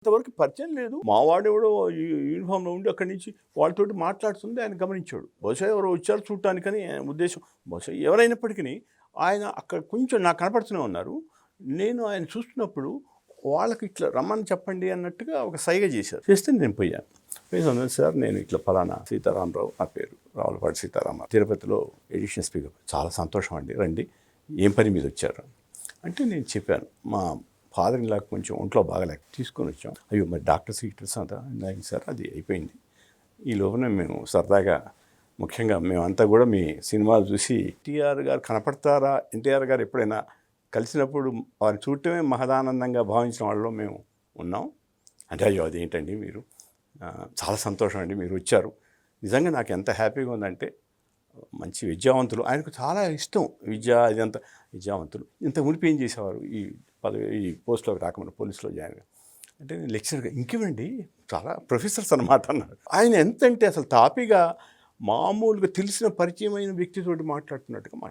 ఇంతవరకు పరిచయం లేదు. మావాడెవడో యూనిఫామ్‌లో ఉండి అక్కడి నుంచి వాళ్ళతోటి మాట్లాడుతుంది ఆయన గమనించాడు. బహుశా ఎవరో వచ్చారు చూడటానికని ఉద్దేశం. బహుశా ఎవరైనప్పటికీ ఆయన అక్కడ కొంచెం నాకు కనపడుతూనే ఉన్నారు. నేను ఆయన చూస్తున్నప్పుడు వాళ్ళకి ఇట్లా రమ్మని చెప్పండి అన్నట్టుగా ఒక సైగ చేశారు. చేస్తే నేను పోయాను. పోయి సార్ నేను ఇట్లా ఫలానా సీతారామరావు నా పేరు రావులపాటి సీతారామరావు తిరుపతిలో ఎడిషన్ స్పీకర్. చాలా సంతోషం అండి, రండి, ఏం పని మీద వచ్చారు అంటే నేను చెప్పాను, మా ఫాదర్ ఇన్లాకి కొంచెం ఒంట్లో బాగాలేక తీసుకొని వచ్చాం. అయ్యో మరి డాక్టర్ సీటర్స్ అంతా అయింది సార్, అది అయిపోయింది. ఈ లోపల మేము సరదాగా ముఖ్యంగా మేమంతా కూడా మీ సినిమాలు చూసి ఎన్టీఆర్ గారు కనపడతారా, ఎన్టీఆర్ గారు ఎప్పుడైనా కలిసినప్పుడు వారిని చూడటమే మహదానందంగా భావించిన వాళ్ళలో మేము ఉన్నాం అంటే. అయ్యో అదేంటండి మీరు, చాలా సంతోషం అండి మీరు వచ్చారు, నిజంగా నాకు ఎంత హ్యాపీగా ఉందంటే. మంచి విద్యావంతులు, ఆయనకు చాలా ఇష్టం విద్య, ఇదంతా విద్యావంతులు. ఇంత మునిపి ఏం చేసేవారు ఈ పోస్ట్లోకి రాకుండా పోలీసులో జాయిన్ అంటే నేను లెక్చరర్గా, ఇంకేమండి చాలా ప్రొఫెసర్స్ అనమాట అన్నారు. ఆయన ఎంతంటే అసలు తాపీగా మామూలుగా తెలిసిన పరిచయమైన వ్యక్తితోటి మాట్లాడుతున్నట్టుగా మాట్లాడారు.